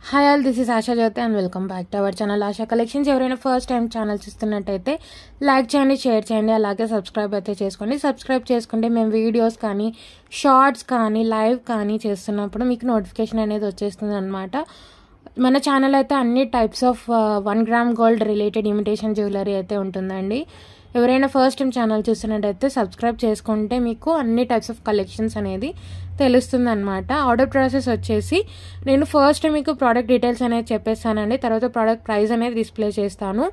Hi all, this is Asha Jyothi and welcome back to our channel Asha collections. ఎవరైనా first time channel చూస్తున్నట్టయితే like చేయండి, share చేయండి, అలాగే subscribe అయితే చేసుకోండి. సబ్స్క్రైబ్ చేసుకుంటే మేము వీడియోస్ కానీ షార్ట్స్ కానీ లైవ్ కానీ చేస్తున్నప్పుడు మీకు నోటిఫికేషన్ అనేది వచ్చేస్తుంది అనమాట. మన ఛానల్ అయితే అన్ని types of 1 gram gold related imitation jewellery అయితే ఉంటుందండి. ఎవరైనా ఫస్ట్ టైం ఛానల్ చూస్తున్నట్టయితే సబ్స్క్రైబ్ చేసుకుంటే మీకు అన్ని టైప్స్ ఆఫ్ కలెక్షన్స్ అనేది తెలుస్తుంది అనమాట. ఆర్డర్ ప్రాసెస్ వచ్చేసి నేను ఫస్ట్ మీకు ప్రోడక్ట్ డీటెయిల్స్ అనేది చెప్పేస్తానండి. తర్వాత ప్రోడక్ట్ ప్రైస్ అనేది డిస్ప్లే చేస్తాను.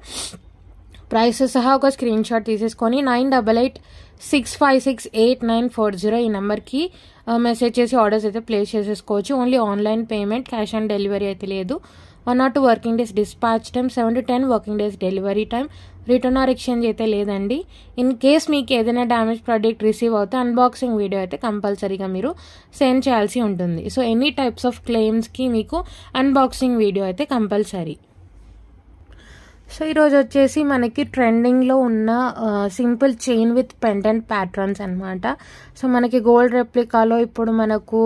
ప్రైస్ సహా ఒక స్క్రీన్ షాట్ తీసేసుకొని 9886568940 ఈ నెంబర్కి మెసేజ్ చేసి ఆర్డర్స్ అయితే ప్లేస్ చేసేసుకోవచ్చు. Only online payment, cash on delivery అయితే లేదు. 1 or 2 working days dispatch time, 7 to 10 working days delivery time. Return or exchange అయితే లేదండి. ఇన్ కేస్ మీకు ఏదైనా డ్యామేజ్ ప్రోడక్ట్ రిసీవ్ అవుతే అన్బాక్సింగ్ వీడియో అయితే కంపల్సరీగా మీరు సెండ్ చేయాల్సి ఉంటుంది. సో ఎనీ టైప్స్ ఆఫ్ క్లెయిమ్స్కి మీకు అన్బాక్సింగ్ వీడియో అయితే కంపల్సరీ. సో ఈరోజు వచ్చేసి మనకి ట్రెండింగ్లో ఉన్న simple chain with pendant patterns అనమాట. సో మనకి గోల్డ్ రెప్లికాలో ఇప్పుడు మనకు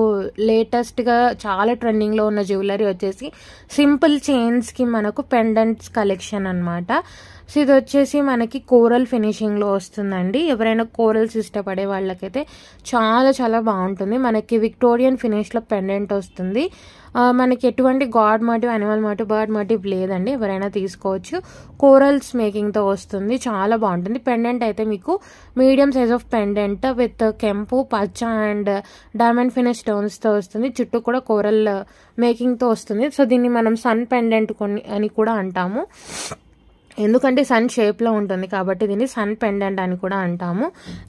లేటెస్ట్గా చాలా ట్రెండింగ్లో ఉన్న జ్యువెలరీ వచ్చేసి సింపుల్ చైన్స్కి మనకు పెండెంట్స్ కలెక్షన్ అనమాట. సో ఇది వచ్చేసి మనకి కోరల్ ఫినిషింగ్లో వస్తుందండి. ఎవరైనా కోరల్స్ ఇష్టపడే వాళ్ళకైతే చాలా చాలా బాగుంటుంది. మనకి విక్టోరియన్ ఫినిష్లో పెండెంట్ వస్తుంది. మనకి ఎటువంటి god motive, animal motive, bird motive లేదండి. ఎవరైనా తీసుకోవచ్చు. కోరల్స్ మేకింగ్తో వస్తుంది, చాలా బాగుంటుంది. పెండెంట్ అయితే మీకు medium size of pendant with కెంపు, పచ్చ అండ్ డైమండ్ ఫినిష్ స్టోన్స్తో వస్తుంది. చుట్టూ కూడా కోరల్ మేకింగ్తో వస్తుంది. సో దీన్ని మనం సన్ పెండెంట్ అని కూడా అంటాము, ఎందుకంటే సన్ షేప్లో ఉంటుంది కాబట్టి దీన్ని సన్ పెండెంట్ అని కూడా అంటాము.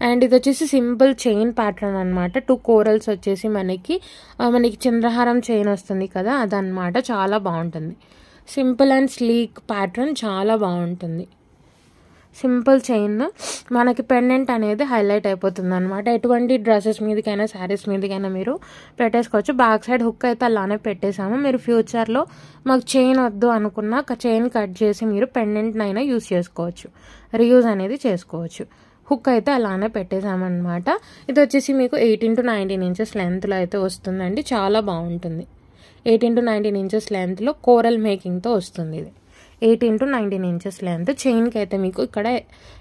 అండ్ ఇది వచ్చేసి సింపుల్ చైన్ ప్యాటర్న్ అనమాట. 2 కోరల్స్ వచ్చేసి మనకి చంద్రహారం చైన్ వస్తుంది కదా, అదనమాట. చాలా బాగుంటుంది. సింపుల్ అండ్ స్లీక్ ప్యాటర్న్, చాలా బాగుంటుంది. సింపుల్ చైన్ మనకి పెండెంట్ అనేది హైలైట్ అయిపోతుంది అనమాట. ఎటువంటి డ్రెస్సెస్ మీదకైనా శారీస్ మీదకైనా మీరు పెట్టేసుకోవచ్చు. బ్యాక్ సైడ్ హుక్ అయితే అలానే పెట్టేసాము. మీరు ఫ్యూచర్లో మాకు చైన్ వద్దు అనుకున్న చైన్ కట్ చేసి మీరు పెండెంట్నైనా యూజ్ చేసుకోవచ్చు, రీయూజ్ అనేది చేసుకోవచ్చు. హుక్ అయితే అలానే పెట్టేసామన్నమాట. ఇది వచ్చేసి మీకు 18 to 19 ఇంచెస్ లెంత్లో అయితే వస్తుందండి. చాలా బాగుంటుంది. 18 to 19 ఇంచెస్ లెంత్లో కోరల్ మేకింగ్తో వస్తుంది. ఇది 18 to 19 ఇంచెస్ లెంత్. చైన్కి అయితే మీకు ఇక్కడ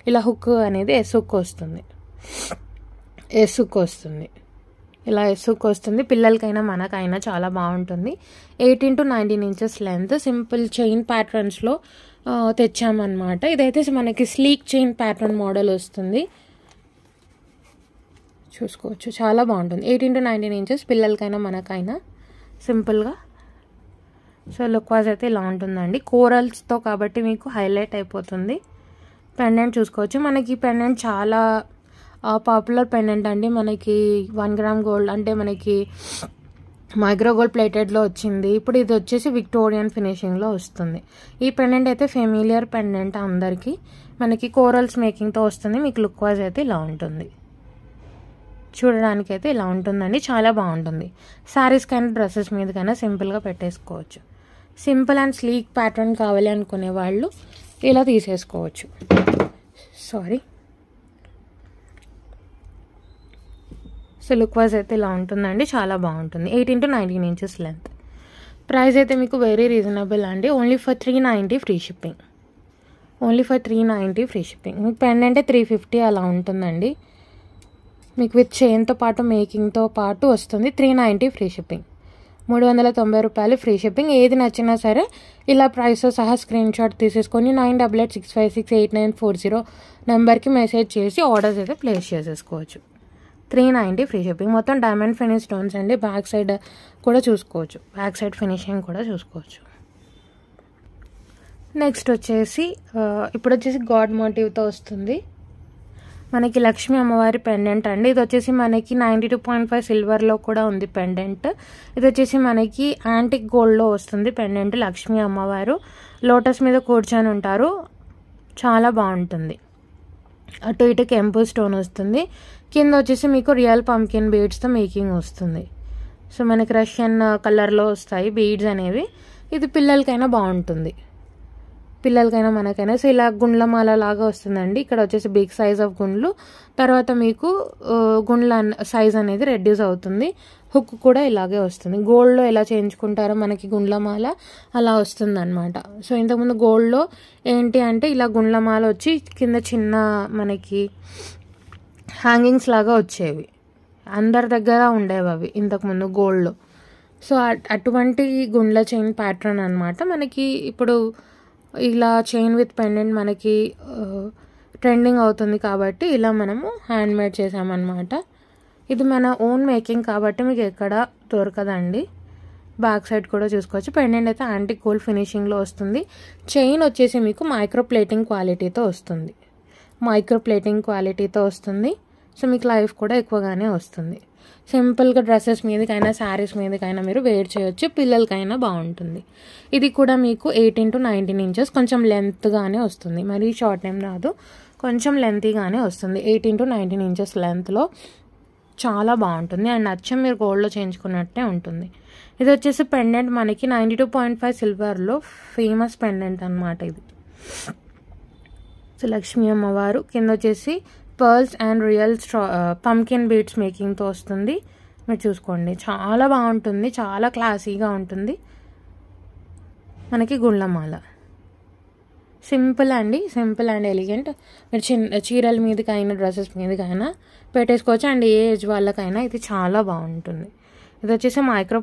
ఇలా హుక్ అనేది ఎస్ హుక్ వస్తుంది. ఇలా ఎస్ హుక్ వస్తుంది. పిల్లలకైనా మనకైనా చాలా బాగుంటుంది. 18 to 19 inches length simple chain ప్యాటర్న్స్లో తెచ్చామన్నమాట. ఇదైతే మనకి స్లీక్ చైన్ ప్యాటర్న్ మోడల్ వస్తుంది, చూసుకోవచ్చు. చాలా బాగుంటుంది. 18 to 19 ఇంచెస్ పిల్లలకైనా మనకైనా సింపుల్గా. సో లుక్ వాజ్ అయితే ఇలా ఉంటుందండి. కోరల్స్తో కాబట్టి మీకు హైలైట్ అయిపోతుంది. పెండెంట్ చూసుకోవచ్చు. మనకి పెండెంట్ చాలా పాపులర్ పెండెంట్ అండి. మనకి 1 గ్రామ్ గోల్డ్ అంటే మనకి మైక్రో గోల్డ్ ప్లేటెడ్లో వచ్చింది. ఇప్పుడు ఇది వచ్చేసి విక్టోరియన్ ఫినిషింగ్లో వస్తుంది. ఈ పెండెంట్ అయితే ఫెమిలియర్ పెండెంట్ అందరికీ. మనకి కోరల్స్ మేకింగ్తో వస్తుంది. మీకు లుక్ వాజ్ అయితే ఇలా ఉంటుంది. చూడడానికి అయితే ఇలా ఉంటుందండి. చాలా బాగుంటుంది. శారీస్ కైనా డ్రెస్సెస్ మీదకైనా సింపుల్గా పెట్టేసుకోవచ్చు. సింపుల్ అండ్ స్లీక్ ప్యాటర్న్ కావాలి అనుకునే వాళ్ళు ఇలా తీసేసుకోవచ్చు. సో లుక్ వైజ్ అయితే ఇలా ఉంటుందండి. చాలా బాగుంటుంది. 18 to 19 ఇంచెస్ లెంత్. ప్రైస్ అయితే మీకు వెరీ రీజనబుల్ అండి. Only for 390 free shipping. మీకు పెండెంట్ 350 అలా ఉంటుందండి. మీకు విత్ చైన్తో పాటు మేకింగ్తో పాటు వస్తుంది. 390 ఫ్రీ షిప్పింగ్. 390 రూపాయలు ఫ్రీ షిప్పింగ్. ఏది నచ్చినా సరే ఇలా ప్రైస్తో సహా స్క్రీన్ షాట్ తీసేసుకొని 9886568940 నెంబర్కి మెసేజ్ చేసి ఆర్డర్స్ అయితే ప్లేస్ చేసేసుకోవచ్చు. 390 ఫ్రీ షిప్పింగ్. మొత్తం డైమండ్ ఫినిష్ స్టోన్స్ అండి. బ్యాక్ సైడ్ కూడా చూసుకోవచ్చు, బ్యాక్ సైడ్ ఫినిషింగ్ కూడా చూసుకోవచ్చు. నెక్స్ట్ వచ్చేసి ఇప్పుడు వచ్చేసి గాడ్ మోటివ్తో వస్తుంది. మనకి లక్ష్మీ అమ్మవారి పెండెంట్ అండి. ఇది వచ్చేసి మనకి 92.5 సిల్వర్లో కూడా ఉంది పెండెంట్. ఇది వచ్చేసి మనకి యాంటిక్ గోల్డ్లో వస్తుంది పెండెంట్. లక్ష్మీ అమ్మవారు లోటస్ మీద కూర్చొని ఉంటారు, చాలా బాగుంటుంది. అటు ఇటు కెంపు స్టోన్ వస్తుంది. కింద వచ్చేసి మీకు రియల్ పంకిన్ బీడ్స్తో మేకింగ్ వస్తుంది. సో మనకి రష్యన్ కలర్లో వస్తాయి బీడ్స్ అనేవి. ఇది పిల్లలకైనా బాగుంటుంది. పిల్లలకైనా మనకైనా. సో ఇలా గుండ్లమాల లాగా వస్తుందండి. ఇక్కడ వచ్చేసి బిగ్ సైజ్ ఆఫ్ గుండ్లు, తర్వాత మీకు గుండ్ల సైజ్ అనేది రెడ్యూస్ అవుతుంది. హుక్ కూడా ఇలాగే వస్తుంది. గోల్డ్లో ఎలా చేయించుకుంటారో మనకి గుండ్లమాల అలా వస్తుంది అనమాట. సో ఇంతకుముందు గోల్డ్లో ఏంటి అంటే ఇలా గుండ్లమాల వచ్చి కింద చిన్న మనకి హ్యాంగింగ్స్ లాగా వచ్చేవి, అందరి దగ్గర ఉండేవి అవి ఇంతకుముందు గోల్డ్లో. సో అటువంటి గుండ్ల చైన్ ప్యాటర్న్ అనమాట మనకి ఇప్పుడు ఇలా చైన్ విత్ పెండెంట్ మనకి ట్రెండింగ్ అవుతుంది కాబట్టి ఇలా మనము హ్యాండ్ మేడ్ చేసామన్నమాట. ఇది మన ఓన్ మేకింగ్ కాబట్టి మీకు ఎక్కడ దొరకదండి. బ్యాక్ సైడ్ కూడా చూసుకోవచ్చు. పెండెంట్ అయితే యాంటిక్ గోల్డ్ ఫినిషింగ్లో వస్తుంది. చైన్ వచ్చేసి మీకు మైక్రో ప్లేటింగ్ క్వాలిటీతో వస్తుంది. సో మీకు లైఫ్ కూడా ఎక్కువగానే వస్తుంది. సింపుల్గా డ్రెస్సెస్ మీదకైనా శారీస్ మీదకైనా మీరు వేర్ చేయొచ్చు. పిల్లలకైనా బాగుంటుంది. ఇది కూడా మీకు 18 to 19 ఇంచెస్ కొంచెం లెంత్గానే వస్తుంది. మరీ షార్ట్ ఏం రాదు, కొంచెం లెంతీగానే వస్తుంది. 18 to 19 ఇంచెస్ లెంత్లో చాలా బాగుంటుంది. అండ్ అచ్చం మీరు గోల్డ్లో చేయించుకున్నట్టే ఉంటుంది. ఇది వచ్చేసి పెండెంట్ మనకి 92.5 సిల్వర్లో ఫేమస్ పెండెంట్ అనమాట ఇది. సో లక్ష్మీ అమ్మవారు కింద వచ్చేసి pearls and real pumpkin beads మేకింగ్తో వస్తుంది. మీరు చూసుకోండి, చాలా బాగుంటుంది, చాలా క్లాసీగా ఉంటుంది. మనకి గుండ్లమాల సింపుల్ అండ్ ఎలిగెంట్. మీరు చీరల మీదకైనా డ్రెస్సెస్ మీదకైనా పెట్టేసుకోవచ్చు. అండ్ ఏ ఏజ్ వాళ్ళకైనా ఇది చాలా బాగుంటుంది. ఇది వచ్చేసి మైక్రో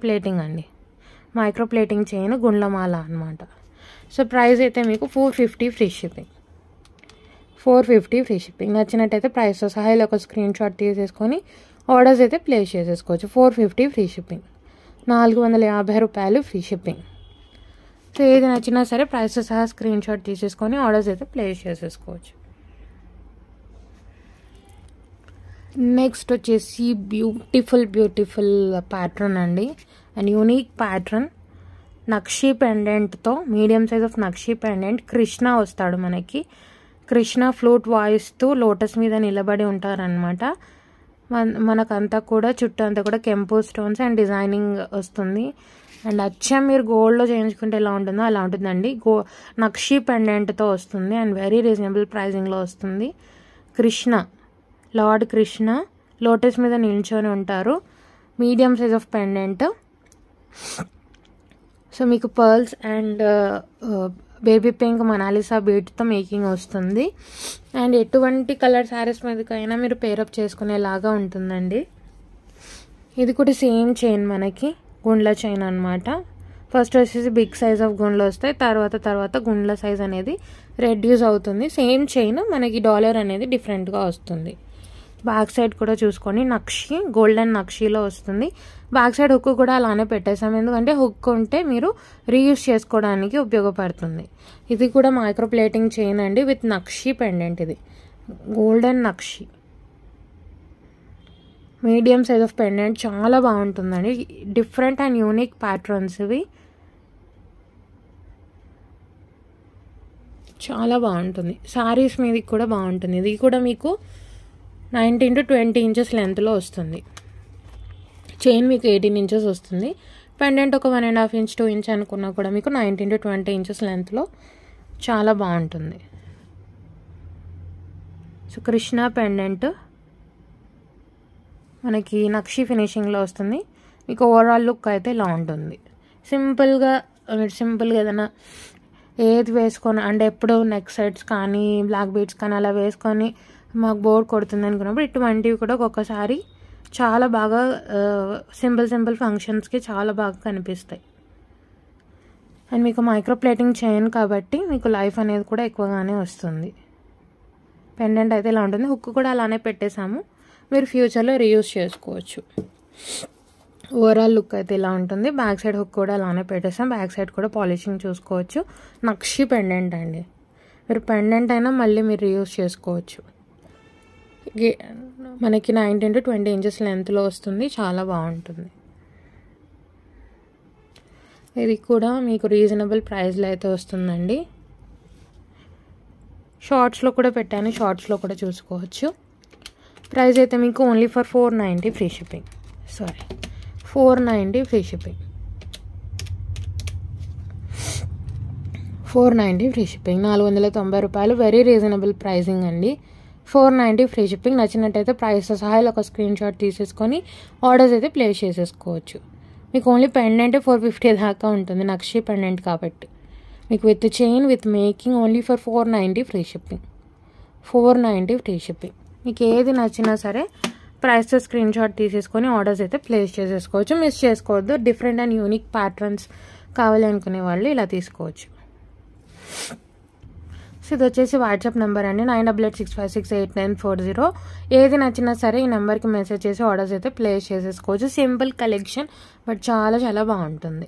ప్లేటింగ్ చైన్ గుండ్లమాల అనమాట. సో ప్రైస్ అయితే మీకు 450 ఫ్రీ షిప్పింగ్. 450 free shipping. నచ్చినట్టయితే ప్రైస్తో సహా ఇలా ఒక స్క్రీన్ షాట్ తీసేసుకొని ఆర్డర్స్ అయితే ప్లేస్ చేసేసుకోవచ్చు. 450 ఫ్రీ షిప్పింగ్, 450 రూపాయలు ఫ్రీ షిప్పింగ్. సో ఏది నచ్చినా సరే ప్రైస్తో సహా స్క్రీన్ షాట్ తీసేసుకొని ఆర్డర్స్ అయితే ప్లేస్ చేసేసుకోవచ్చు. నెక్స్ట్ వచ్చేసి బ్యూటిఫుల్ ప్యాటర్న్ అండి, అండ్ యూనిక్ ప్యాటర్న్. నక్షీ పెండెంట్తో medium size of nakshi pendant. Krishna వస్తాడు మనకి. కృష్ణ ఫ్లూట్ వాయిస్తూ లోటస్ మీద నిలబడి ఉంటారనమాట. మనకంతా కూడా చుట్టూ అంతా కూడా కెంపు స్టోన్స్ అండ్ డిజైనింగ్ వస్తుంది. అండ్ అచ్చం మీరు గోల్డ్లో చేయించుకుంటే ఎలా ఉంటుందో అలా ఉంటుందండి. నక్షీ పెండెంట్తో వస్తుంది అండ్ వెరీ రీజనబుల్ ప్రైజింగ్లో వస్తుంది. లార్డ్ కృష్ణ లోటస్ మీద నిల్చొని ఉంటారు. Medium size of pendant. So మీకు pearls and baby pink Mona Lisa బీట్తో మేకింగ్ వస్తుంది. అండ్ ఎటువంటి కలర్ శారీస్ మీదకైనా మీరు పేరప్ చేసుకునేలాగా ఉంటుందండి. ఇది కూడా సేమ్ చైన్ మనకి గుండ్ల చైన్ అనమాట. ఫస్ట్ వచ్చేసి బిగ్ సైజ్ ఆఫ్ గుండ్లు వస్తాయి, తర్వాత గుండ్ల సైజ్ అనేది రెడ్యూస్ అవుతుంది. సేమ్ చైన్ మనకి డాలర్ అనేది డిఫరెంట్గా వస్తుంది. బ్యాక్ సైడ్ కూడా చూసుకొని నక్షి గోల్డెన్ నక్షీలో వస్తుంది. బ్యాక్ సైడ్ హుక్ కూడా అలానే పెట్టేసాం, ఎందుకంటే హుక్ ఉంటే మీరు రీయూస్ చేసుకోవడానికి ఉపయోగపడుతుంది. ఇది కూడా మైక్రో ప్లేటింగ్ చైన్ అండి విత్ నక్షి పెండెంట్. ఇది golden nakshi medium size of pendant, చాలా బాగుంటుందండి. డిఫరెంట్ అండ్ యూనిక్ ప్యాటర్న్స్ ఇవి, చాలా బాగుంటుంది. శారీస్ మీదకి కూడా బాగుంటుంది. ఇది కూడా మీకు 19 to 20 ఇంచెస్ లెంత్లో వస్తుంది. చైన్ మీకు 18 ఇంచెస్ వస్తుంది. పెండెంట్ ఒక 1.5 ఇంచ్ 2 ఇంచ్ అనుకున్నా కూడా మీకు 19 to 20 ఇంచెస్ లెంత్లో చాలా బాగుంటుంది. సో కృష్ణ పెండెంట్ మనకి నక్షి ఫినిషింగ్లో వస్తుంది. మీకు ఓవరాల్ లుక్ అయితే ఇలా ఉంటుంది. సింపుల్గా ఏదైనా ఏది వేసుకొని అంటే ఎప్పుడు నెక్ సెట్స్ కానీ బ్లాక్ బీడ్స్ కానీ అలా వేసుకొని మాకు బోర్ కొడుతుంది అనుకున్నప్పుడు ఇటువంటివి కూడా ఒక్కొక్కసారి చాలా బాగా సింపుల్ ఫంక్షన్స్కి చాలా బాగా కనిపిస్తాయి. అండ్ మీకు మైక్రో ప్లేటింగ్ చైన్ కాబట్టి మీకు లైఫ్ అనేది కూడా ఎక్కువగానే వస్తుంది. పెండెంట్ అయితే ఇలా ఉంటుంది. హుక్ కూడా అలానే పెట్టేసాము, మీరు ఫ్యూచర్లో రీయూజ్ చేసుకోవచ్చు. ఓవరాల్ లుక్ అయితే ఇలా ఉంటుంది. బ్యాక్ సైడ్ హుక్ కూడా అలానే పెట్టేసాం. బ్యాక్ సైడ్ కూడా పాలిషింగ్ చూసుకోవచ్చు. నక్షి పెండెంట్ అండి. మీరు పెండెంట్ అయినా మళ్ళీ మీరు రీయూజ్ చేసుకోవచ్చు. మనకి 19 to 20 ఇంచెస్ లెంత్లో వస్తుంది, చాలా బాగుంటుంది. ఇది కూడా మీకు రీజనబుల్ ప్రైస్లో అయితే వస్తుందండి. షార్ట్స్లో కూడా పెట్టాను, షార్ట్స్లో కూడా చూసుకోవచ్చు. ప్రైస్ అయితే మీకు only for 490 free shipping. 490 free shipping. 490 free shipping, 490 రూపాయలు. వెరీ రీజనబుల్ ప్రైజింగ్ అండి. 490 ఫ్రీ షిప్పింగ్. నచ్చినట్టయితే ప్రైస్తో సహా ఒక స్క్రీన్ షాట్ తీసేసుకొని ఆర్డర్స్ అయితే ప్లేస్ చేసేసుకోవచ్చు. మీకు ఓన్లీ పెండెంట్ 450 దాకా ఉంటుంది, నక్షి పెండెంట్ కాబట్టి. మీకు with chain with making only for 490 free shipping. 490 free shipping. మీకు ఏది నచ్చినా సరే ప్రైస్తో స్క్రీన్ షాట్ తీసేసుకొని ఆర్డర్స్ అయితే ప్లేస్ చేసేసుకోవచ్చు. మిస్ చేసుకోవద్దు. డిఫరెంట్ అండ్ యూనిక్ ప్యాటర్న్స్ కావాలి అనుకునే వాళ్ళు ఇలా తీసుకోవచ్చు. సో ఇది వచ్చేసి వాట్సాప్ నెంబర్ అండి, 9886568940. ఏది నచ్చినా సరే ఈ నెంబర్కి మెసేజ్ చేసి ఆర్డర్స్ అయితే ప్లేస్ చేసేసుకోవచ్చు. సింపుల్ కలెక్షన్ బట్ చాలా చాలా బాగుంటుంది.